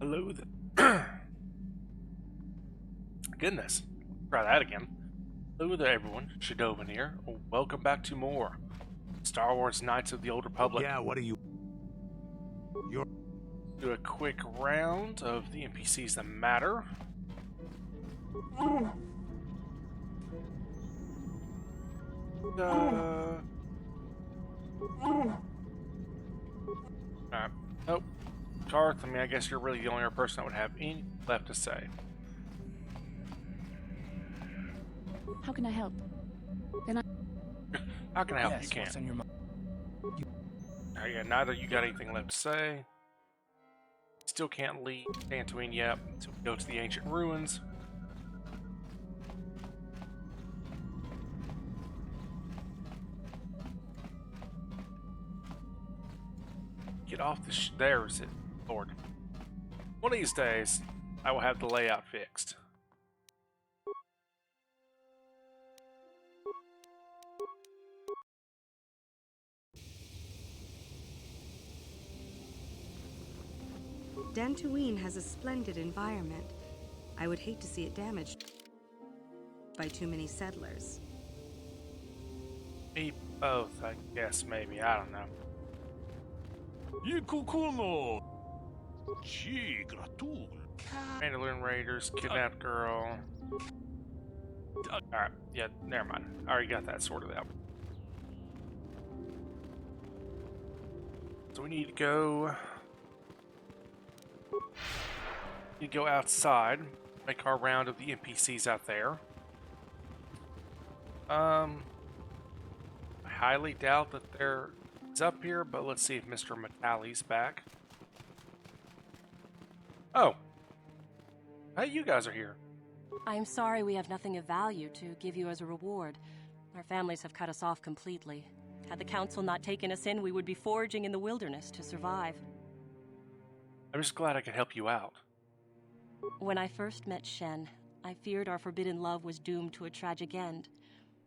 Hello there. Goodness. Try that again. Hello there, everyone. Shadowman here. Welcome back to more Star Wars Knights of the Old Republic. Yeah, what are you? You're... Do a quick round of the NPCs that matter. Alright. Nope. Karth, I mean, I guess you're really the only other person that would have any left to say. How can I help? How can I help? Yes, You can't. what's on your mind? Yeah, neither you got anything left to say. Still can't leave Dantooine yet, so we go to the ancient ruins. Get off the there is it, Lord. One of these days, I will have the layout fixed. Dantooine has a splendid environment. I would hate to see it damaged by too many settlers. Me both, I guess, maybe. I don't know. Mandalorian Raiders, kidnapped girl. Alright, yeah, never mind. I already got that sorted out. So we need to go... outside, make our round of the NPCs out there. I highly doubt that they're up here, but let's see if Mr. Metalli's back. Oh. Hey, you guys are here. I'm sorry we have nothing of value to give you as a reward. Our families have cut us off completely. Had the council not taken us in, we would be foraging in the wilderness to survive. I'm just glad I could help you out. When I first met Shen, I feared our forbidden love was doomed to a tragic end.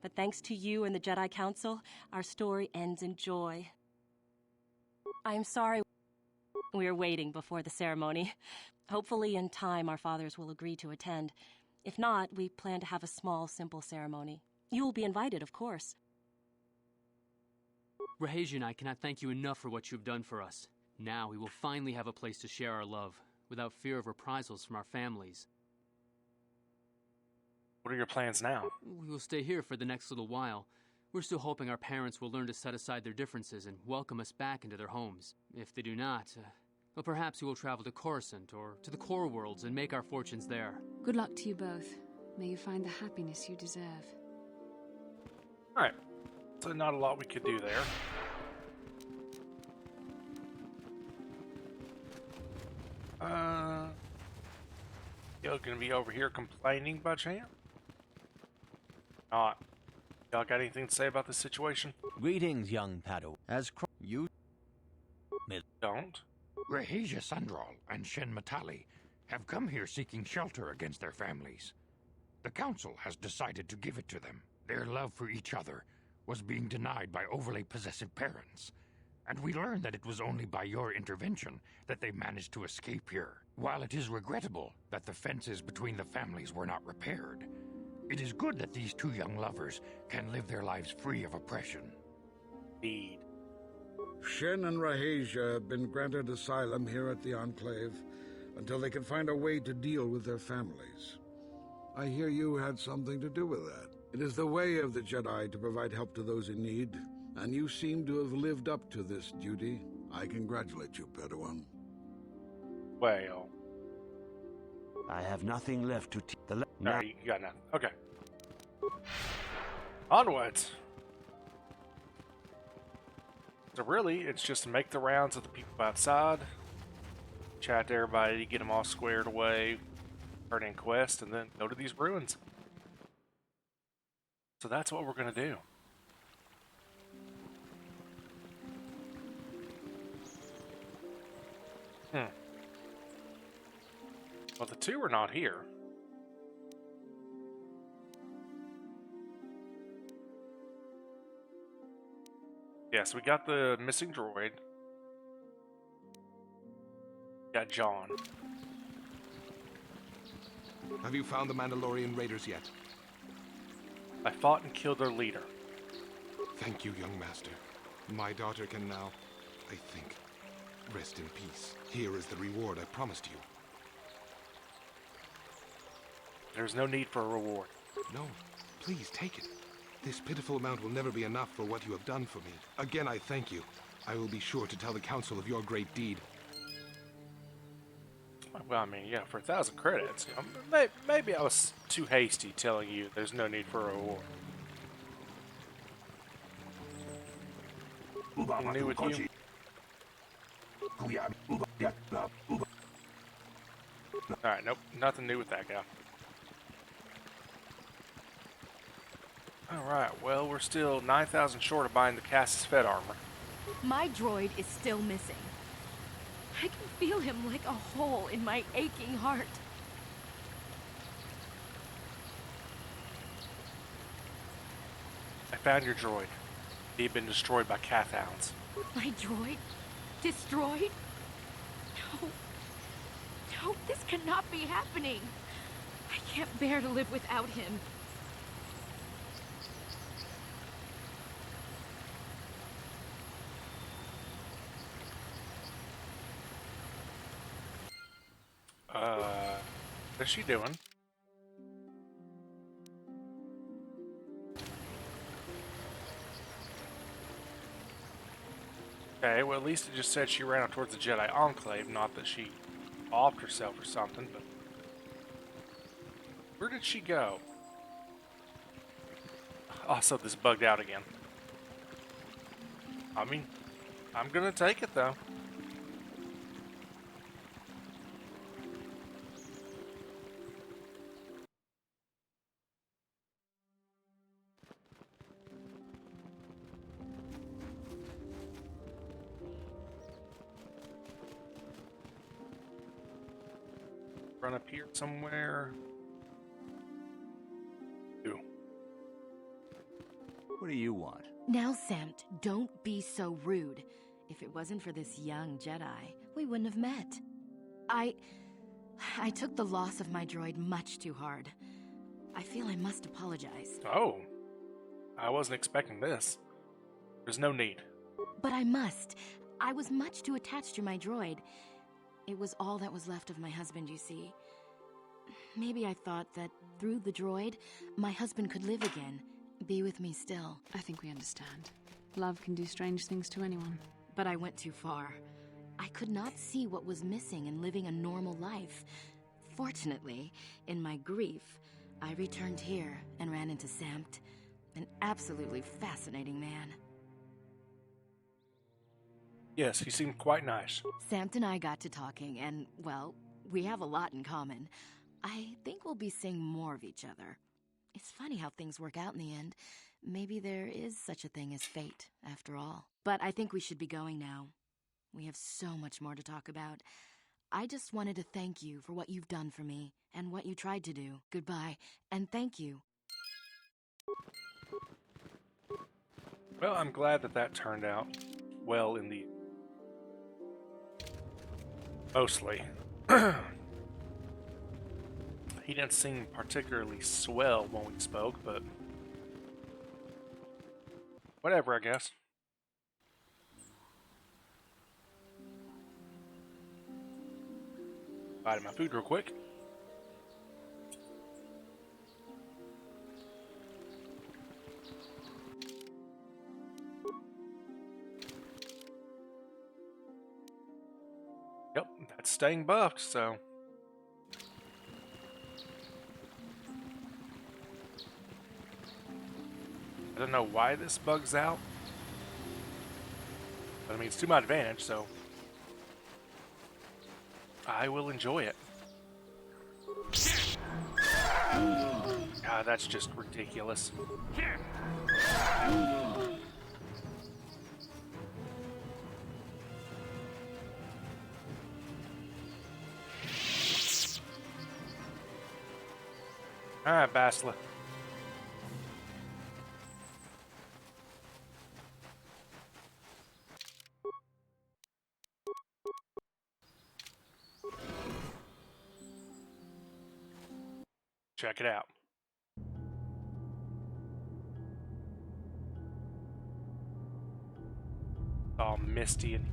But thanks to you and the Jedi Council, our story ends in joy. I'm sorry we are waiting before the ceremony. Hopefully in time our fathers will agree to attend. If not, we plan to have a small, simple ceremony. You will be invited, of course. Rahesia and I cannot thank you enough for what you've done for us. Now we will finally have a place to share our love, without fear of reprisals from our families. What are your plans now? We will stay here for the next little while. We're still hoping our parents will learn to set aside their differences and welcome us back into their homes. If they do not, well, perhaps we will travel to Coruscant or to the core worlds and make our fortunes there. Good luck to you both. May you find the happiness you deserve. Alright. So not a lot we could do there. Y'all gonna be over here complaining by chance? Not. Y'all got anything to say about this situation? Greetings, young Padawan. You Don't. Rahesia Sandral and Shen Matali have come here seeking shelter against their families. The council has decided to give it to them. Their love for each other was being denied by overly possessive parents, and we learned that it was only by your intervention that they managed to escape here. While it is regrettable that the fences between the families were not repaired, it is good that these two young lovers can live their lives free of oppression. Indeed. Shen and Rahesia have been granted asylum here at the Enclave until they can find a way to deal with their families. I hear you had something to do with that. It is the way of the Jedi to provide help to those in need, and you seem to have lived up to this duty. I congratulate you, Padawan. Well. I have nothing left to teach. No, you got nothing. Okay. Onwards. So really, it's just to make the rounds of the people outside, chat to everybody, get them all squared away, turn in quest, and then go to these ruins. So that's what we're going to do. Well, the two are not here. Yes, we got the missing droid. Got John. Have you found the Mandalorian raiders yet? I fought and killed their leader. Thank you, young master. My daughter can now, I think, rest in peace. Here is the reward I promised you. There's no need for a reward. No, please take it. This pitiful amount will never be enough for what you have done for me. Again, I thank you. I will be sure to tell the council of your great deed. Well, I mean, yeah, for 1,000 credits. Maybe I was too hasty telling you there's no need for a reward. Anything new with you? Alright, nope, nothing new with that guy. Alright, well, we're still 9,000 short of buying the Cassis Fed armor. My droid is still missing. I can feel him like a hole in my aching heart. I found your droid. He had been destroyed by Cath hounds. My droid? Destroyed? No. No, this cannot be happening. I can't bear to live without him. What's she doing? Okay, well, at least it just said she ran out towards the Jedi Enclave, not that she offed herself or something, but... Where did she go? Also, this bugged out again. I mean, I'm gonna take it, though. Run up here somewhere. Ooh. What do you want? Now, Samt, don't be so rude. If it wasn't for this young Jedi, we wouldn't have met. I took the loss of my droid much too hard. I feel I must apologize. Oh. I wasn't expecting this. There's no need. But I must. I was much too attached to my droid. It was all that was left of my husband, you see. Maybe I thought that through the droid, my husband could live again, be with me still. I think we understand. Love can do strange things to anyone. But I went too far. I could not see what was missing in living a normal life. Fortunately, in my grief, I returned here and ran into Samt, an absolutely fascinating man. Yes, he seemed quite nice. Samt and I got to talking, and, well, we have a lot in common. I think we'll be seeing more of each other. It's funny how things work out in the end. Maybe there is such a thing as fate, after all. But I think we should be going now. We have so much more to talk about. I just wanted to thank you for what you've done for me, and what you tried to do. Goodbye, and thank you. Well, I'm glad that that turned out well in the... Mostly. He didn't seem particularly swell when we spoke, but... Whatever, I guess. Bite my food real quick. Yep, that's staying buffed, so... I don't know why this bugs out. But I mean, it's to my advantage, so... I will enjoy it. God, that's just ridiculous. Alright, Bastila. Check it out. All misty and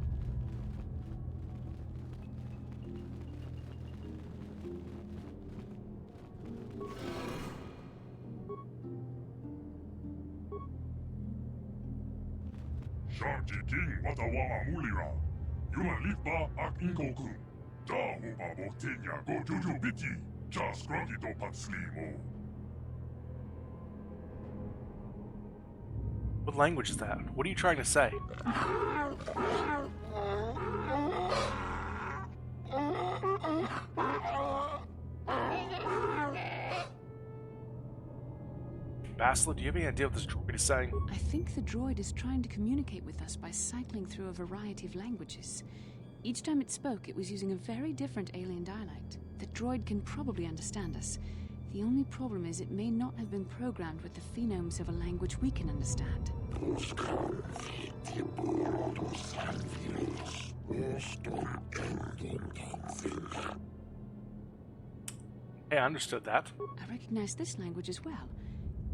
Sharji King Watawa Mulira. Yuma Lipa Ak Inkokun. Da Hupa Botenya Go Juju Biti. Just Grandito Patslimo. what language is that? What are you trying to say? Basila, do you have any idea what this droid is saying? I think the droid is trying to communicate with us by cycling through a variety of languages. Each time it spoke, it was using a very different alien dialect. The droid can probably understand us. The only problem is it may not have been programmed with the phonemes of a language we can understand. Hey, I understood that. I recognize this language as well.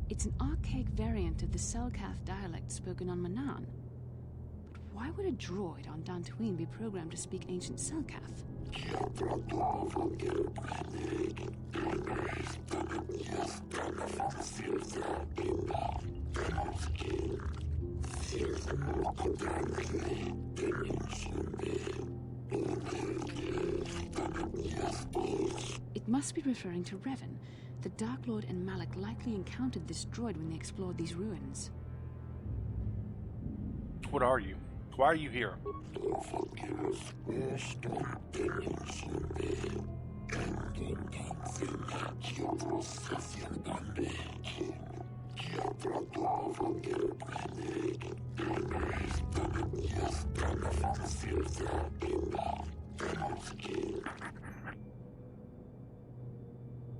It's an archaic variant of the Selkath dialect spoken on Manan. But why would a droid on Dantooine be programmed to speak ancient Selkath? It must be referring to Revan. The Dark Lord and Malak likely encountered this droid when they explored these ruins. What are you? Why are you here?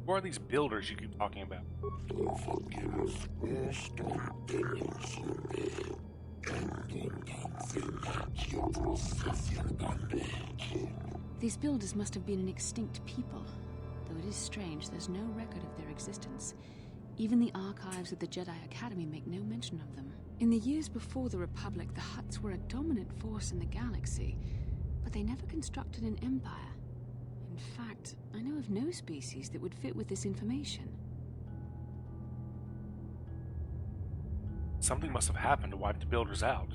Who are these builders you keep talking about? 'These builders must have been an extinct people. Though it is strange, there's no record of their existence. Even the archives of the Jedi Academy make no mention of them. In the years before the Republic, the Hutts were a dominant force in the galaxy, but they never constructed an empire. In fact, I know of no species that would fit with this information. Something must have happened to wipe the builders out.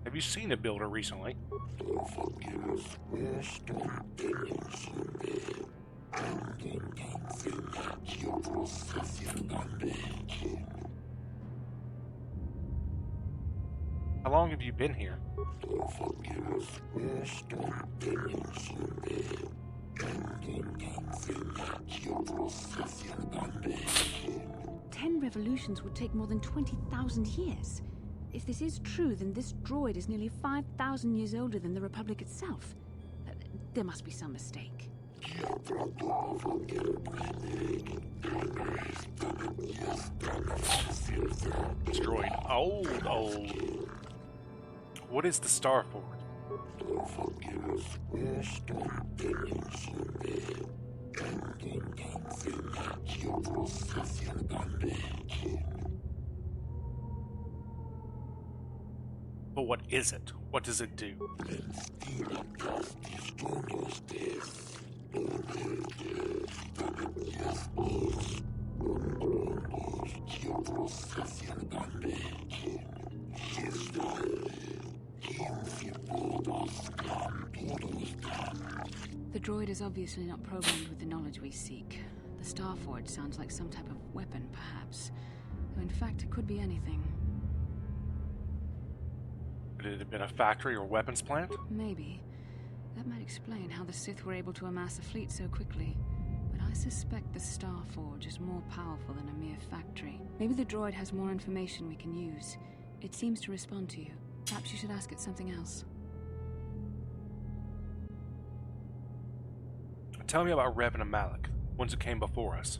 Have you seen a builder recently? How long have you been here? Ten revolutions would take more than 20,000 years. If this is true, then this droid is nearly 5,000 years older than the Republic itself. There must be some mistake. This droid, old. What is the Star Forge? But what is it? What does it do? The droid is obviously not programmed with the knowledge we seek. The Star Forge sounds like some type of weapon, perhaps. Though in fact, it could be anything. Could it have been a factory or weapons plant? Maybe. That might explain how the Sith were able to amass a fleet so quickly. But I suspect the Star Forge is more powerful than a mere factory. Maybe the droid has more information we can use. It seems to respond to you. Perhaps you should ask it something else. Tell me about Revan and Malak. Ones who came before us.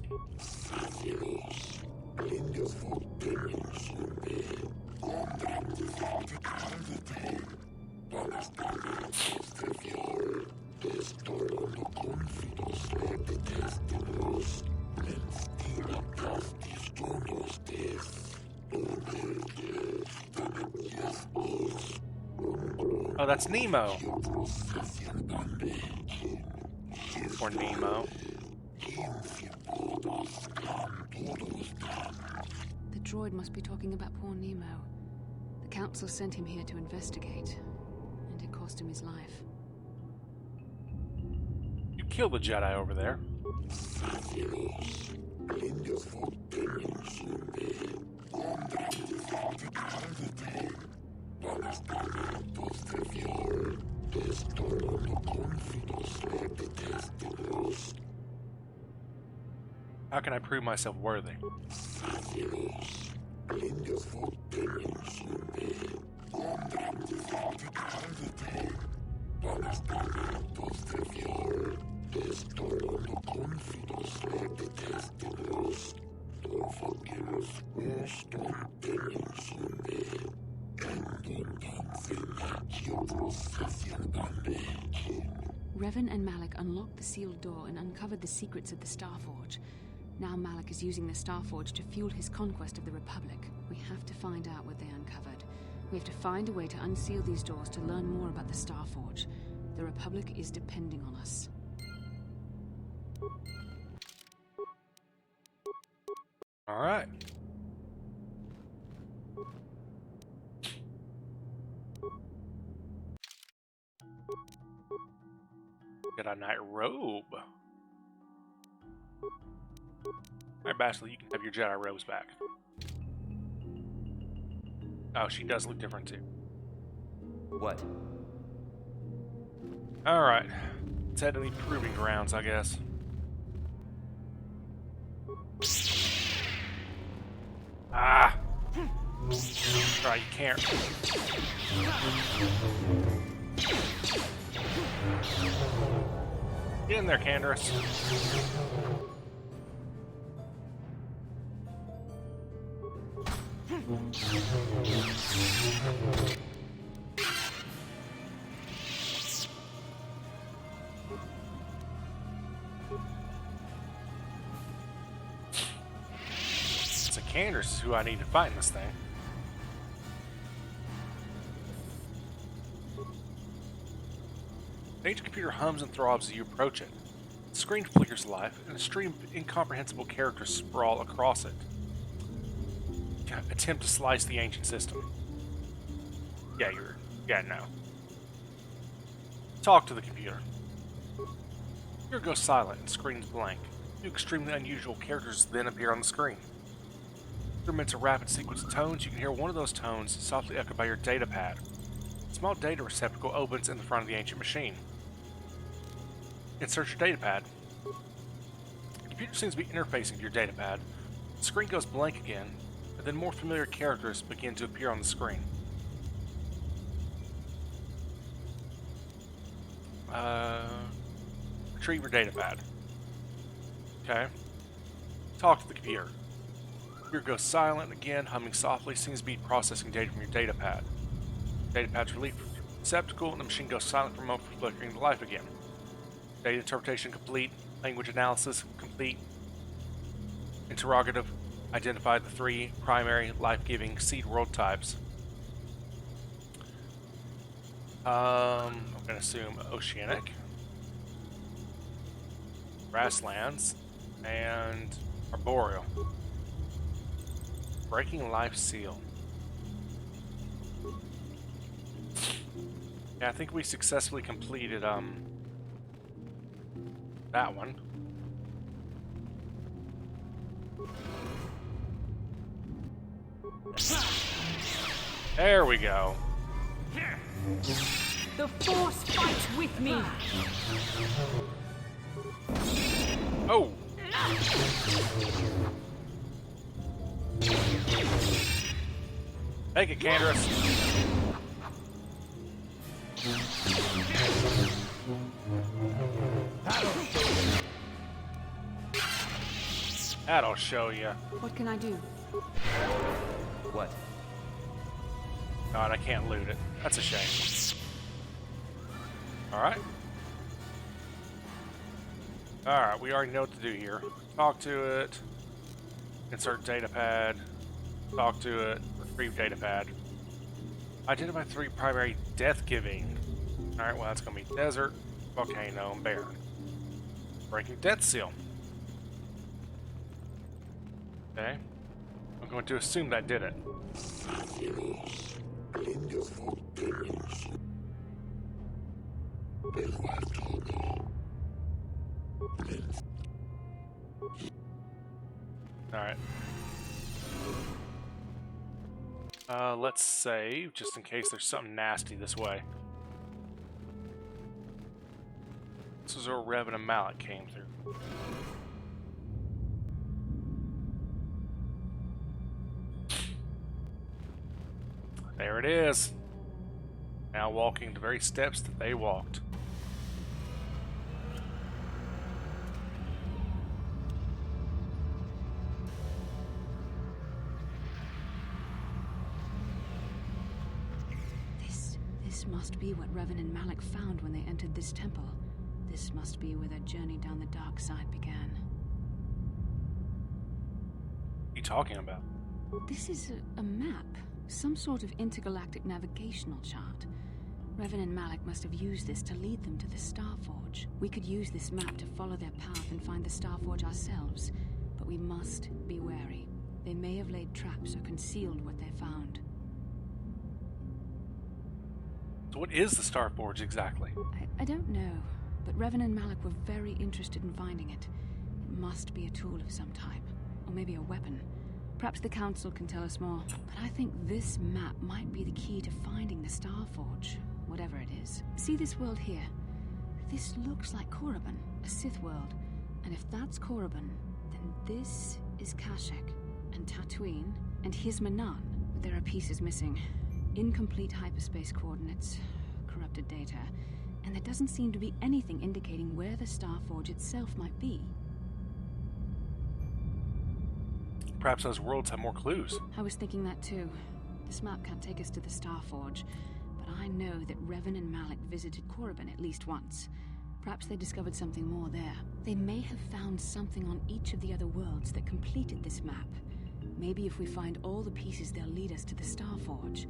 Oh, that's Nemo. Or Nemo. The droid must be talking about poor Nemo. The Council sent him here to investigate, and it cost him his life. You killed the Jedi over there. How can I prove myself worthy? Revan and Malak unlocked the sealed door and uncovered the secrets of the Starforge. Now Malak is using the Starforge to fuel his conquest of the Republic. We have to find out what they uncovered. We have to find a way to unseal these doors to learn more about the Starforge. The Republic is depending on us. All right. Get a night robe. Alright, Bastila, you can have your Jedi robes back. Oh, she does look different too. What? Alright. Let's head to the proving grounds, I guess. Ah! Right, you can't. Get in there, Canderous. So Canderous is who I need to fight in this thing. The ancient computer hums and throbs as you approach it. The screen flickers life, and a stream of incomprehensible characters sprawl across it. Attempt to slice the ancient system. Yeah, no. Talk to the computer. Here goes silent and screens blank. Two extremely unusual characters then appear on the screen. Through a rapid sequence of tones, you can hear one of those tones softly echoed by your data pad. A small data receptacle opens in the front of the ancient machine. Insert your data pad. The computer seems to be interfacing to your data pad. The screen goes blank again, and then more familiar characters begin to appear on the screen. Retrieve your data pad. Okay. Talk to the computer. The computer goes silent again, humming softly, seems to be processing data from your data pad. Data pad's relieved from the receptacle, and the machine goes silent for a moment before flickering to life again. Data interpretation complete. Language analysis complete. Interrogative. Identify the 3 primary life-giving seed world types. I'm going to assume oceanic, grasslands, and arboreal. Breaking life seal. Yeah, I think we successfully completed that one. There we go. The Force fights with me. Oh. Take it, Canderous. That'll show you. What can I do? What? God, I can't loot it. That's a shame. Alright. Alright, we already know what to do here. Talk to it. Insert datapad. Talk to it. Retrieve datapad. Identify 3 primary death-giving. Alright, well that's going to be desert, volcano, and barren. Breaking death seal. Okay. I'm going to assume that did it. Alright. Let's save, just in case there's something nasty this way. This is where Revan and Malak came through. There it is. Now walking the very steps that they walked. This must be what Revan and Malak found when they entered this temple. This must be where their journey down the dark side began. What are you talking about? This is a map. Some sort of intergalactic navigational chart. Revan and Malak must have used this to lead them to the Starforge. We could use this map to follow their path and find the Starforge ourselves, but we must be wary. They may have laid traps or concealed what they found. So what is the Starforge exactly? I don't know, but Revan and Malak were very interested in finding it. It must be a tool of some type, or maybe a weapon. Perhaps the Council can tell us more, but I think this map might be the key to finding the Starforge, whatever it is. See this world here? This looks like Korriban, a Sith world. And if that's Korriban, then this is Kashyyyk, and Dantooine, and here's Manan. But there are pieces missing. Incomplete hyperspace coordinates, corrupted data, and there doesn't seem to be anything indicating where the Starforge itself might be. Perhaps those worlds have more clues. I was thinking that too. This map can't take us to the Starforge, but I know that Revan and Malak visited Korriban at least once. Perhaps they discovered something more there. They may have found something on each of the other worlds that completed this map. Maybe if we find all the pieces, they'll lead us to the Starforge,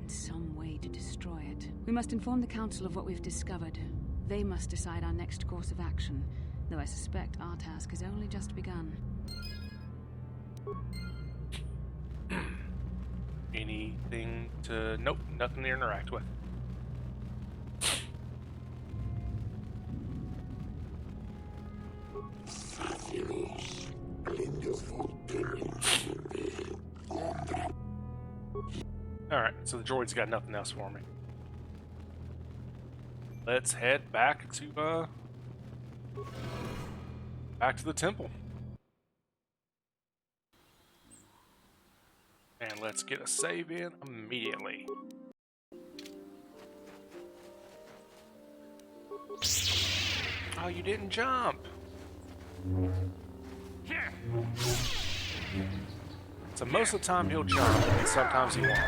and some way to destroy it. We must inform the Council of what we've discovered. They must decide our next course of action, though I suspect our task has only just begun. Anything to... Nope, nothing to interact with. Alright, so the droid's got nothing else for me. Let's head back to the temple. And let's get a save in immediately. Oh, you didn't jump. So most of the time he'll jump, and sometimes he won't.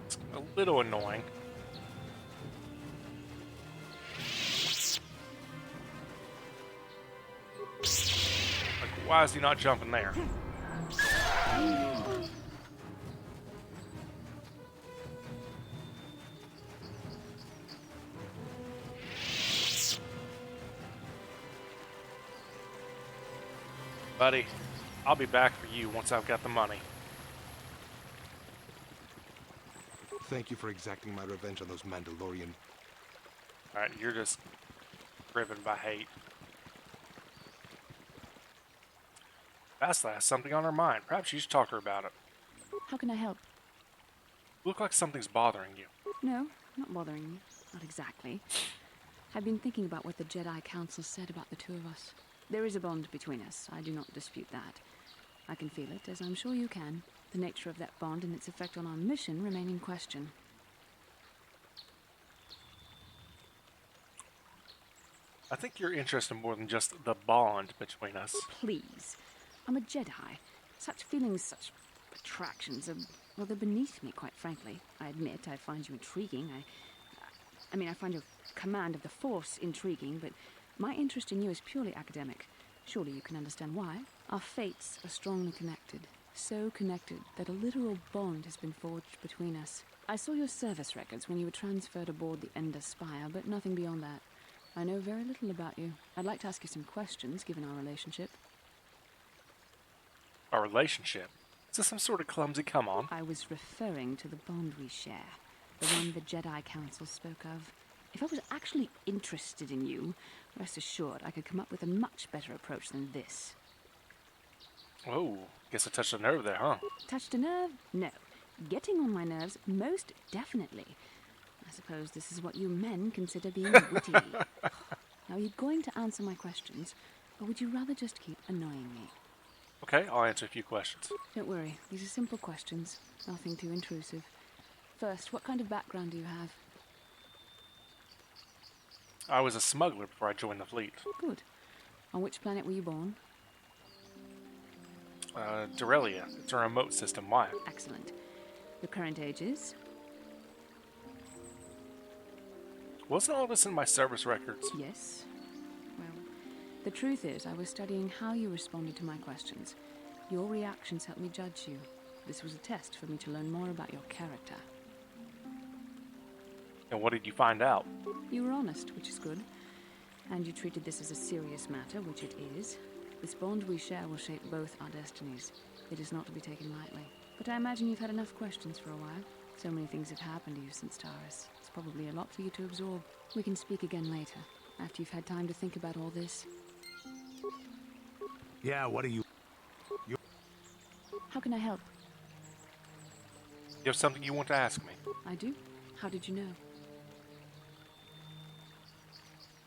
It's a little annoying. Like, why is he not jumping there? Buddy, I'll be back for you once I've got the money. Thank you for exacting my revenge on those Mandalorian. Alright, you're just driven by hate. Bastila has something on her mind. Perhaps you should talk to her about it. How can I help? You look like something's bothering you. No, not bothering me. Not exactly. I've been thinking about what the Jedi Council said about the two of us. There is a bond between us. I do not dispute that. I can feel it, as I'm sure you can. The nature of that bond and its effect on our mission remain in question. I think you're interested in more than just the bond between us. Please. I'm a Jedi. Such feelings, such attractions are, well, they're beneath me, quite frankly. I admit I find you intriguing. I mean, I find your command of the Force intriguing, but my interest in you is purely academic. Surely you can understand why. Our fates are strongly connected. So connected that a literal bond has been forged between us. I saw your service records when you were transferred aboard the Ender Spire, but nothing beyond that. I know very little about you. I'd like to ask you some questions, given our relationship. Our relationship? Is this some sort of clumsy come-on? I was referring to the bond we share. The one the Jedi Council spoke of. If I was actually interested in you, rest assured I could come up with a much better approach than this. Oh, guess I touched a nerve there, huh? Touched a nerve? No. Getting on my nerves, most definitely. I suppose this is what you men consider being witty. Now, are you going to answer my questions, or would you rather just keep annoying me? Okay, I'll answer a few questions. Don't worry, these are simple questions. Nothing too intrusive. First, what kind of background do you have? I was a smuggler before I joined the fleet. Good. On which planet were you born? Dorelia. It's a remote system. Why? Excellent. Your current age is? Wasn't all this in my service records? Yes. Well, the truth is, I was studying how you responded to my questions. Your reactions helped me judge you. This was a test for me to learn more about your character. And what did you find out? You were honest, which is good. And you treated this as a serious matter, which it is. This bond we share will shape both our destinies. It is not to be taken lightly. But I imagine you've had enough questions for a while. So many things have happened to you since Taurus. It's probably a lot for you to absorb. We can speak again later, after you've had time to think about all this. Yeah, what are you... How can I help? You have something you want to ask me? I do. How did you know?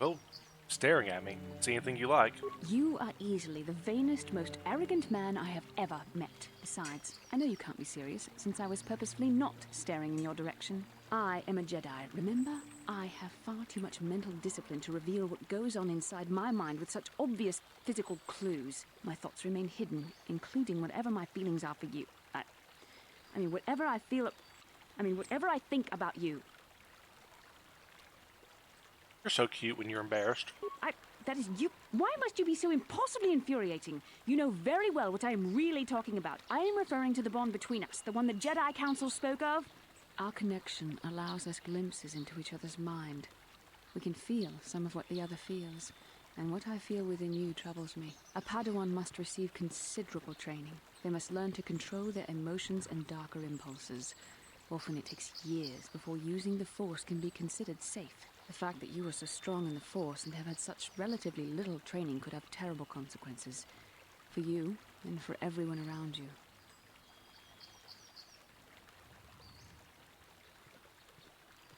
Well, staring at me. See anything you like. You are easily the vainest, most arrogant man I have ever met. Besides, I know you can't be serious, since I was purposefully not staring in your direction. I am a Jedi, remember? I have far too much mental discipline to reveal what goes on inside my mind with such obvious physical clues. My thoughts remain hidden, including whatever my feelings are for you. I mean, whatever I feel... whatever I think about you. You're so cute when you're embarrassed. That is you. Why must you be so impossibly infuriating? You know very well what I am really talking about. I am referring to the bond between us, the one the Jedi Council spoke of. Our connection allows us glimpses into each other's mind. We can feel some of what the other feels, and what I feel within you troubles me. A Padawan must receive considerable training. They must learn to control their emotions and darker impulses. Often it takes years before using the Force can be considered safe. The fact that you are so strong in the Force and have had such relatively little training could have terrible consequences. For you, and for everyone around you.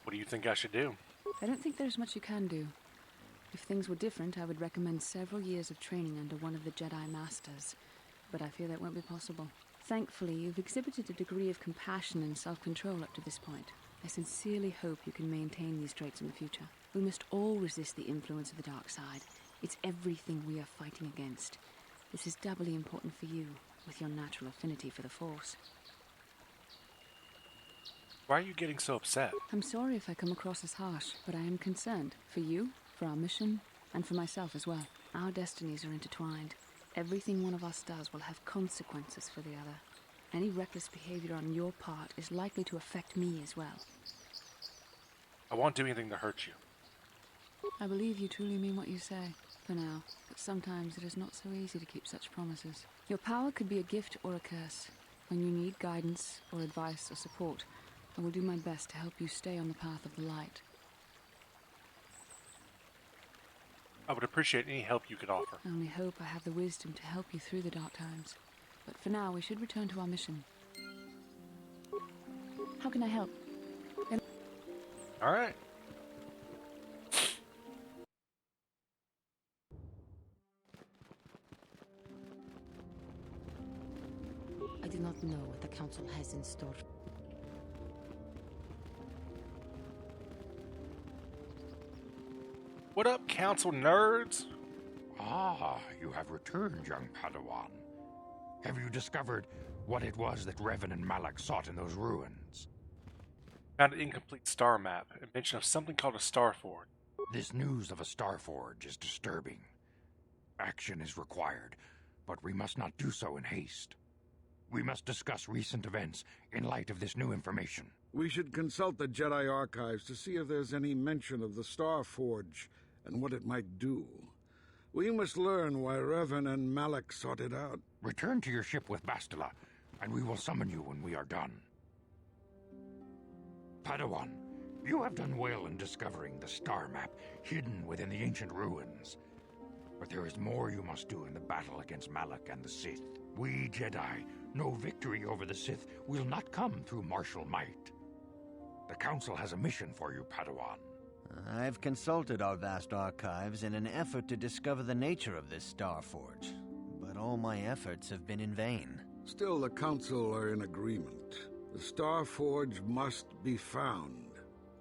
What do you think I should do? I don't think there's much you can do. If things were different, I would recommend several years of training under one of the Jedi Masters. But I fear that won't be possible. Thankfully, you've exhibited a degree of compassion and self-control up to this point. I sincerely hope you can maintain these traits in the future. We must all resist the influence of the dark side. It's everything we are fighting against. This is doubly important for you, with your natural affinity for the Force. Why are you getting so upset? I'm sorry if I come across as harsh, but I am concerned. For you, for our mission, and for myself as well. Our destinies are intertwined. Everything one of us does will have consequences for the other. Any reckless behavior on your part is likely to affect me as well. I won't do anything to hurt you. I believe you truly mean what you say, for now, but sometimes it is not so easy to keep such promises. Your power could be a gift or a curse. When you need guidance or advice or support, I will do my best to help you stay on the path of the light. I would appreciate any help you could offer. I only hope I have the wisdom to help you through the dark times. But for now, we should return to our mission. How can I help? All right. I do not know what the Council has in store. What up, Council nerds? Ah, you have returned, young Padawan. Have you discovered what it was that Revan and Malak sought in those ruins? Found an incomplete star map and mention of something called a star forge. This news of a star forge is disturbing. Action is required, but we must not do so in haste. We must discuss recent events in light of this new information. We should consult the Jedi archives to see if there's any mention of the Star Forge and what it might do. We must learn why Revan and Malak sought it out. Return to your ship with Bastila, and we will summon you when we are done. Padawan, you have done well in discovering the star map hidden within the ancient ruins. But there is more you must do in the battle against Malak and the Sith. We Jedi know victory over the Sith will not come through martial might. The Council has a mission for you, Padawan. I've consulted our vast archives in an effort to discover the nature of this Star Forge, but all my efforts have been in vain. Still, the Council are in agreement. The Star Forge must be found.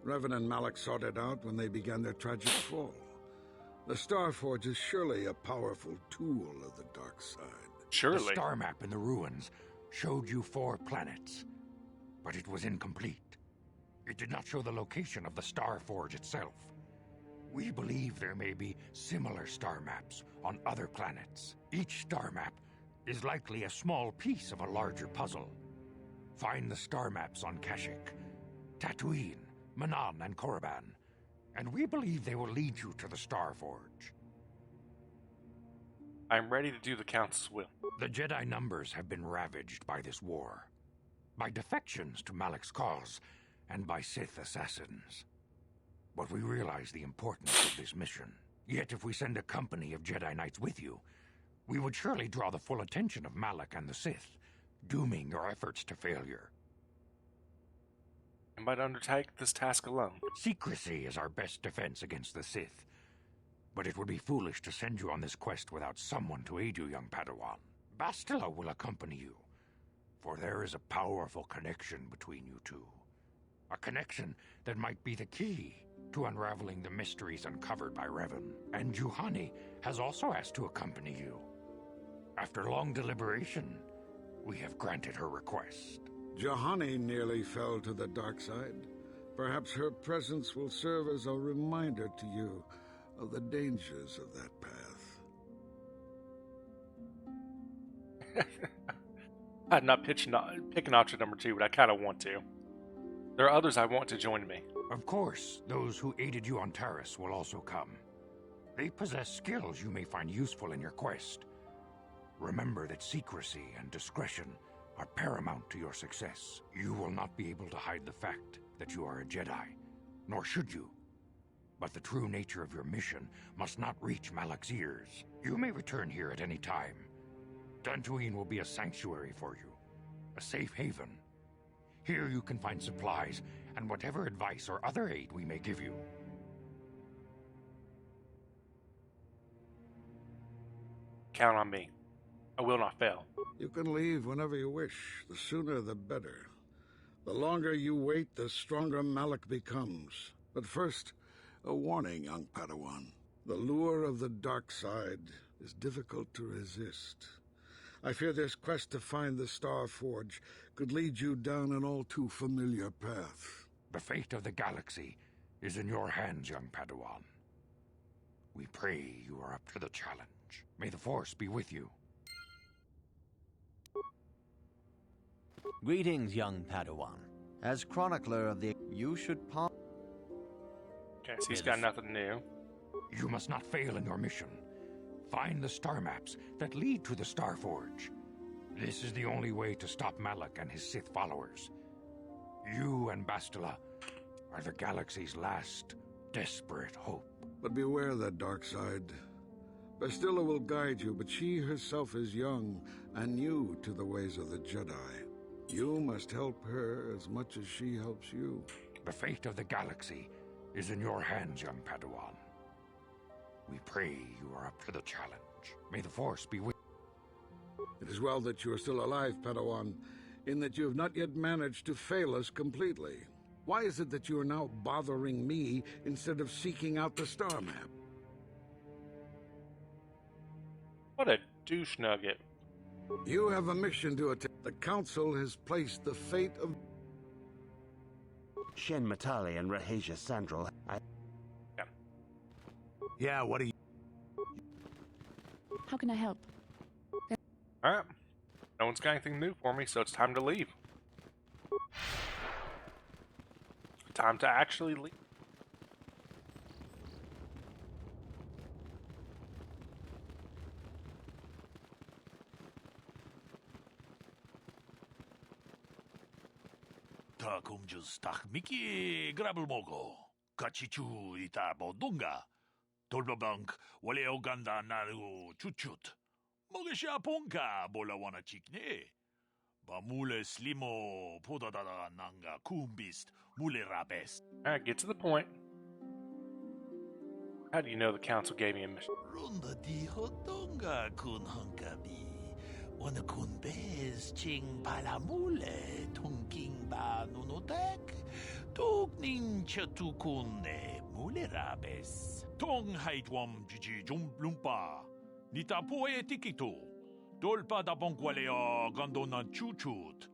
Revan and Malak sought it out when they began their tragic fall. The Star Forge is surely a powerful tool of the dark side. Surely. The star map in the ruins showed you 4 planets, but it was incomplete. It did not show the location of the Star Forge itself. We believe there may be similar star maps on other planets. Each star map is likely a small piece of a larger puzzle. Find the star maps on Kashyyyk, Dantooine, Manaan, and Korriban, and we believe they will lead you to the Star Forge. I'm ready to do the Council's will. The Jedi numbers have been ravaged by this war, by defections to Malak's cause, and by Sith assassins. But we realize the importance of this mission. Yet if we send a company of Jedi Knights with you, we would surely draw the full attention of Malak and the Sith, dooming your efforts to failure. I might undertake this task alone. Secrecy is our best defense against the Sith, but it would be foolish to send you on this quest without someone to aid you, young Padawan. Bastila will accompany you, for there is a powerful connection between you two. A connection that might be the key to unraveling the mysteries uncovered by Revan. And Juhani has also asked to accompany you. After long deliberation, we have granted her request. Juhani nearly fell to the dark side. Perhaps her presence will serve as a reminder to you of the dangers of that path. I'm not picking option number 2, but I kind of want to. There are others I want to join me. Of course, those who aided you on Taris will also come. They possess skills you may find useful in your quest. Remember that secrecy and discretion are paramount to your success. You will not be able to hide the fact that you are a Jedi, nor should you. But the true nature of your mission must not reach Malak's ears. You may return here at any time. Dantooine will be a sanctuary for you, a safe haven. Here you can find supplies and whatever advice or other aid we may give you. Count on me. I will not fail. You can leave whenever you wish. The sooner the better. The longer you wait, the stronger Malak becomes. But first, a warning, young Padawan. The lure of the dark side is difficult to resist. I fear this quest to find the Star Forge could lead you down an all too familiar path. The fate of the galaxy is in your hands, young Padawan. We pray you are up to the challenge. May the Force be with you. Greetings, young Padawan. As chronicler of the... you should Okay, so he's got nothing new. You must not fail in your mission. Find the star maps that lead to the Star Forge. This is the only way to stop Malak and his Sith followers. You and Bastila are the galaxy's last desperate hope. But beware that dark side. Bastila will guide you, but she herself is young and new to the ways of the Jedi. You must help her as much as she helps you. The fate of the galaxy is in your hands, young Padawan. We pray you are up to the challenge. May the Force be with you. It is well that you are still alive, Padawan, in that you have not yet managed to fail us completely. Why is it that you are now bothering me instead of seeking out the star map? What a douche nugget. You have a mission to attend. The Council has placed the fate of Shen Matali and Rahesia Sandral. Yeah, what do you... How can I help? Alright. No one's got anything new for me, so it's time to leave. Time to actually leave. Ta kumjus tak miki grabel mogo. Kachichu ita bodunga. Tolbabank wale oganda naru chuchut. Mogesha ponka bola wana chikne. Bamule slimo podadada nanga kumbist mule rabes. Alright, get to the point. How do you know the council gave me a mission? Runda di hodonga kun hankabi. Wana kun bez ching palamule tunking ba nunotek. Tugning chatukune mule rabes. Tong haitwam jiji jumplumpa. Nitapoe tikito. Dolpa da bonkwalea gandona chuchut.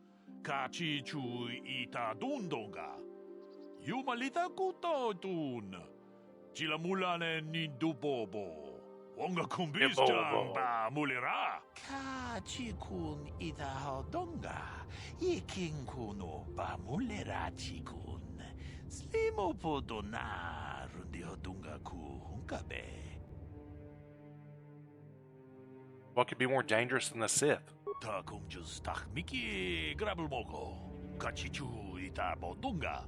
Kachi chu ita dundonga. Yumalita kuto tun. Chilamulane nindubobo. Wonga kumbistan ba mulera. Kachi kun ita hodonga. Yiking kuno ba mulera chikun. Slimo podona rundi hodunga ku hunkabe. What could be more dangerous than the Sith? Ta kumjus tak miki grabel mogo. Kachichu ita bodunga.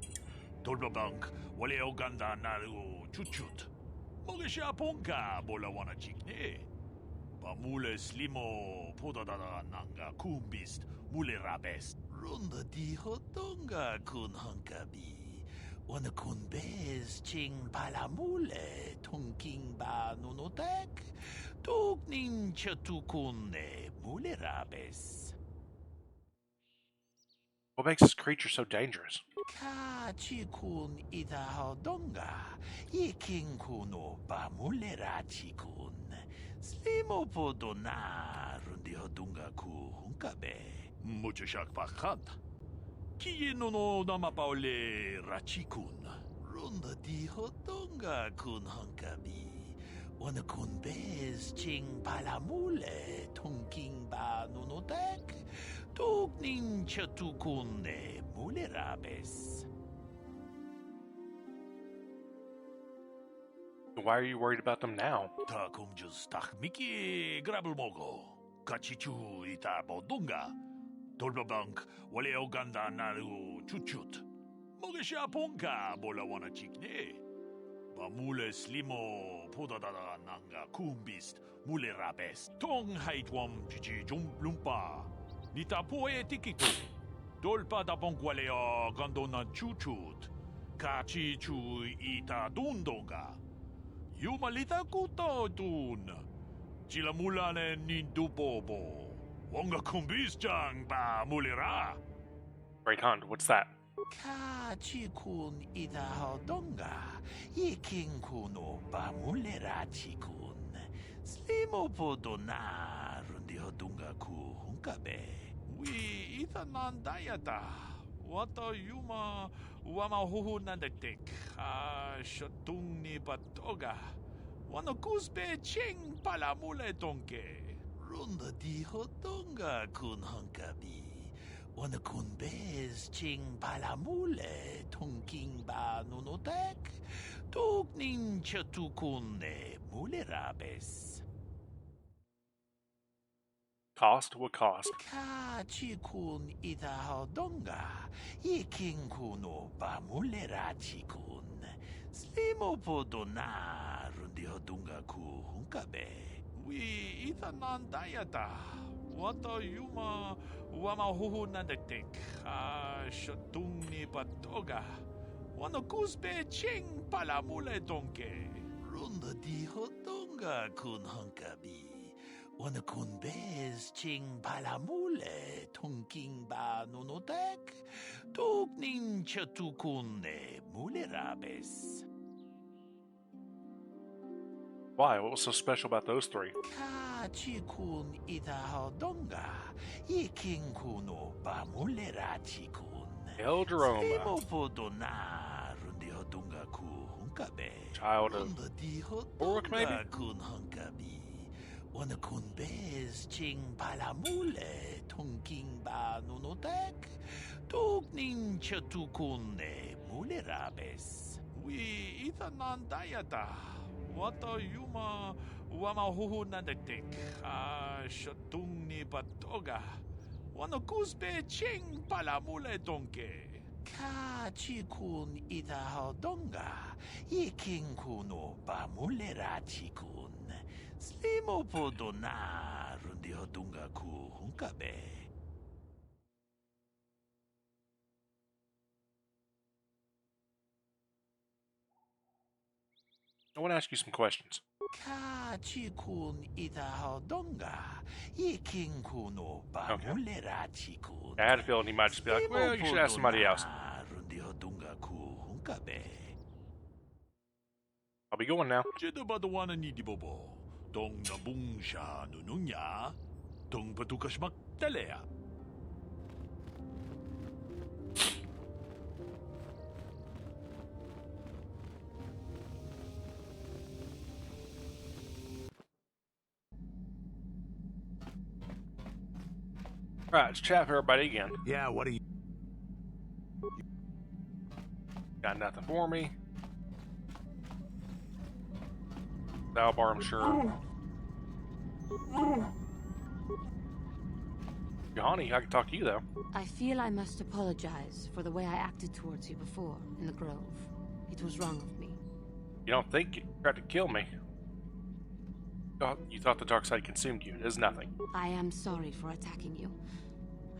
Tolbabank wale oganda naru chuchut. Mogesha ponka bola wana chikne. Bamule slimo podadada nanga kumbist mule rabes. Runda di hodonga kun hankabi. Wana kun bez ching palamule tunking ba nunotek. Tugning chatukune mule rabes. What makes this creature so dangerous? Kachikun ita hodonga. Yiking kuno ba mule rachikun. Slimo podona rundi hodunga ku hunkabe. Mucho shak pakant. Kieno no namapaule rachikun. Runda di hodonga kun hankabi. Wana kun bez ching palamule tunking ba nunotek. Tugning chatukune mule rabes. Why are you worried about them now? Ta kumjus tak miki grabel mogo. Kachichu ita bodunga. Tolbabank wale oganda naru chuchut. Mogesha ponka bola wana chikne. Bamule slimo podadada nanga kumbist mule rabes. Tong haitwam jiji jumplumpa. Nitapoe tikito. Dolpa da bonkwalea gandona chuchut. Kachi chu ita dundonga. Yumalita kuto tun. Chilamulane nindubobo. Wonga kumbisjang ba mulera. Great Hunt, what's that? Kachikun ita hodonga. Yiking kuno ba mulera chikun. Slimo podona rundi hodunga ku hunkabe. We ita nandayata. Wata yuma wama huhu nandatik. Shatung ni batoga. Wano kusbe ching palamule tonke. Runda di hodonga kun hankabi. Wana kun bez ching palamule tunking ba nunotek. Tugning chatukune mule rabes. Cost? What cost? Kachikun ita hodonga. Yiking kuno ba mule rachikun. Slimo podona rundi hodunga ku hunkabe. We ita nandayata. Wata yuma wama huhu nandatik. Shatung ni batoga. Wano kusbe ching palamule tonke. Runda di hodonga kun hankabi. Wana kun bez ching palamule tunking ba nunotek. Tugning chatukune mule rabes. Why? What was so special about those three? Ka-chi-kun ita-hodonga, ikin-kuno ba-mulera-chi-kun. Eldroma. Slimo-po-dona, rundi-hodonga-ku hunkabe. Child of Orc, maybe? Kun hunkabi. Wanakun bez ching palamule, tungking ba nunotek, tugning chatukune mulerabes. We itanan dayata. Wata yuma wamahuhu nadektek. Shatung ni batoga. Wanakusbe ching palamule donke. Ka-chi-kun ita-hodonga, ikin-kuno ba-mulera-chi-kun. Slimo-po-dona, rundi-hodonga-ku hunkabe. I want to ask you some questions. Ka-chi-kun ita-hodonga, ikin-kuno ba-mulera-chi-kun. I had a feeling he might just be like, well, you should ask somebody else. I'll be going now. Alright, let's chat for everybody again. Yeah, what do you... Got nothing for me. Dalbar, I'm sure. Johanny, I can talk to you, though. I feel I must apologize for the way I acted towards you before, in the Grove. It was wrong of me. You don't think you tried to kill me? You thought the dark side consumed you. It is nothing. I am sorry for attacking you.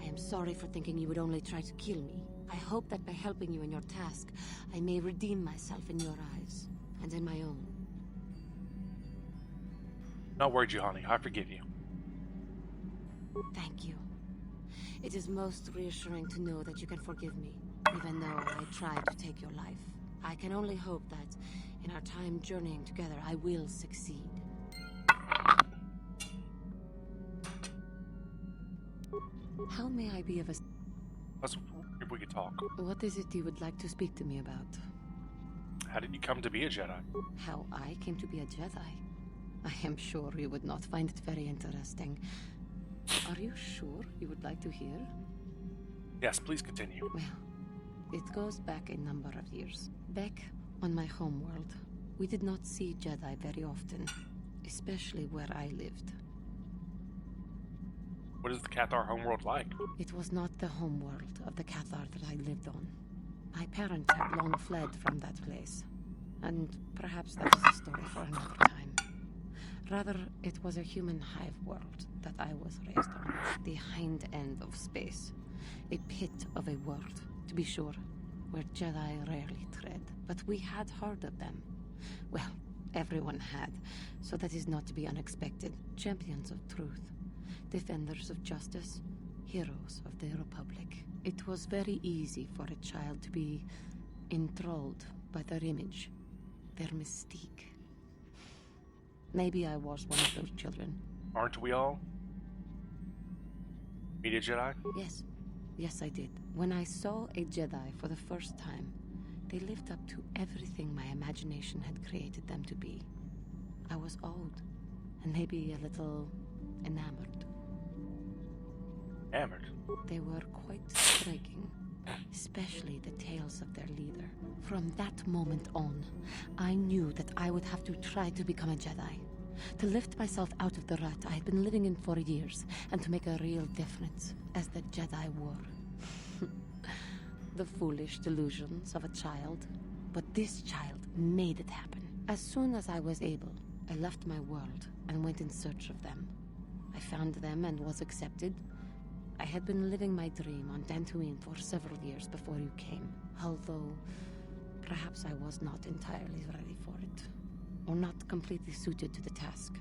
I am sorry for thinking you would only try to kill me. I hope that by helping you in your task, I may redeem myself in your eyes, and in my own. Don't worry, Johanny. I forgive you. Thank you. It is most reassuring to know that you can forgive me, even though I tried to take your life. I can only hope that, in our time journeying together, I will succeed. How may I be of a... If we could talk. What is it you would like to speak to me about? How did you come to be a Jedi? How I came to be a Jedi? I am sure you would not find it very interesting. Are you sure you would like to hear? Yes, please continue. Well, it goes back a number of years. Back on my homeworld, we did not see Jedi very often, especially where I lived. What is the KotOR homeworld like? It was not the homeworld of the KotOR that I lived on. My parents had long fled from that place, and perhaps that is a story for another time. Rather, it was a human hive world that I was raised on, the hind end of space. A pit of a world, to be sure, where Jedi rarely tread. But we had heard of them. Well, everyone had, so that is not to be unexpected. Champions of truth. Defenders of justice, heroes of the Republic. It was very easy for a child to be enthralled by their image, their mystique. Maybe I was one of those children. Aren't we all? Meet a Jedi? Yes. Yes, I did. When I saw a Jedi for the first time, they lived up to everything my imagination had created them to be. I was awed, and maybe a little enamored. Enamored? They were quite striking, especially the tales of their leader. From that moment on, I knew that I would have to try to become a Jedi. To lift myself out of the rut I had been living in for years, and to make a real difference as the Jedi were. The foolish delusions of a child. But this child made it happen. As soon as I was able, I left my world and went in search of them. I found them and was accepted. I had been living my dream on Dantooine for several years before you came, although perhaps I was not entirely ready for it, or not completely suited to the task.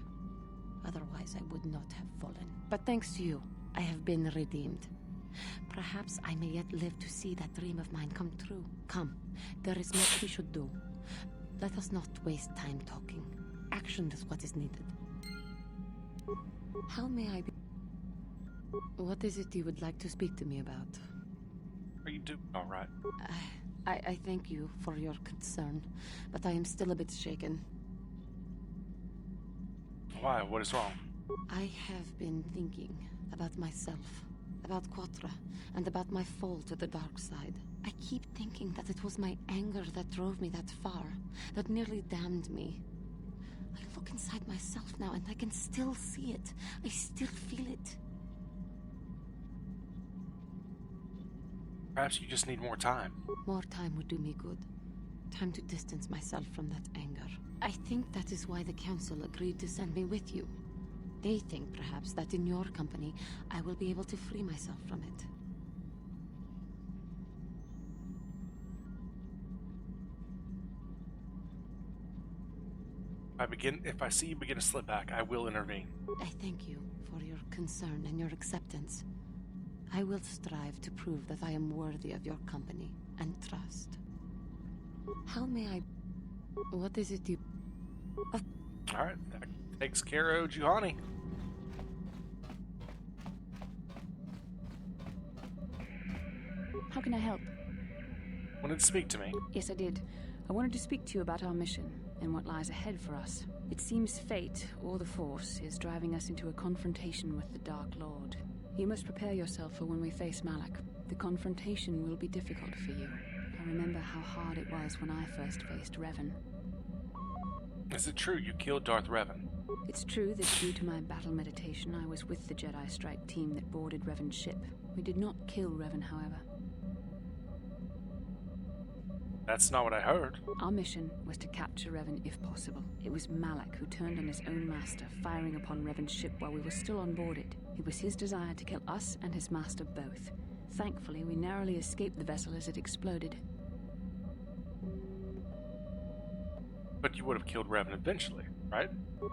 Otherwise, I would not have fallen. But thanks to you, I have been redeemed. Perhaps I may yet live to see that dream of mine come true. Come, there is much we should do. Let us not waste time talking. action is what is needed. How may I be? What is it you would like to speak to me about? Are you doing all right? I thank you for your concern, but I am still a bit shaken. Why? What is wrong? I have been thinking about myself, about KotOR, and about my fall to the dark side. I keep thinking that it was my anger that drove me that far, that nearly damned me. I look inside myself now and I can still see it. I still feel it. Perhaps you just need more time. More time would do me good. Time to distance myself from that anger. I think that is why the council agreed to send me with you. They think perhaps that in your company I will be able to free myself from it. If I see you begin to slip back, I will intervene. I thank you for your concern and your acceptance. I will strive to prove that I am worthy of your company and trust. How may I... What is it you... Alright, that takes care of Juhani. How can I help? Wanted to speak to me. Yes, I did. I wanted to speak to you about our mission and what lies ahead for us. It seems fate, or the Force, is driving us into a confrontation with the Dark Lord. You must prepare yourself for when we face Malak. The confrontation will be difficult for you. I remember how hard it was when I first faced Revan. Is it true you killed Darth Revan? It's true that due to my battle meditation, I was with the Jedi strike team that boarded Revan's ship. We did not kill Revan, however. That's not what I heard. Our mission was to capture Revan if possible. It was Malak who turned on his own master, firing upon Revan's ship while we were still on board it. It was his desire to kill us and his master both. Thankfully, we narrowly escaped the vessel as it exploded. But you would have killed Revan eventually, right?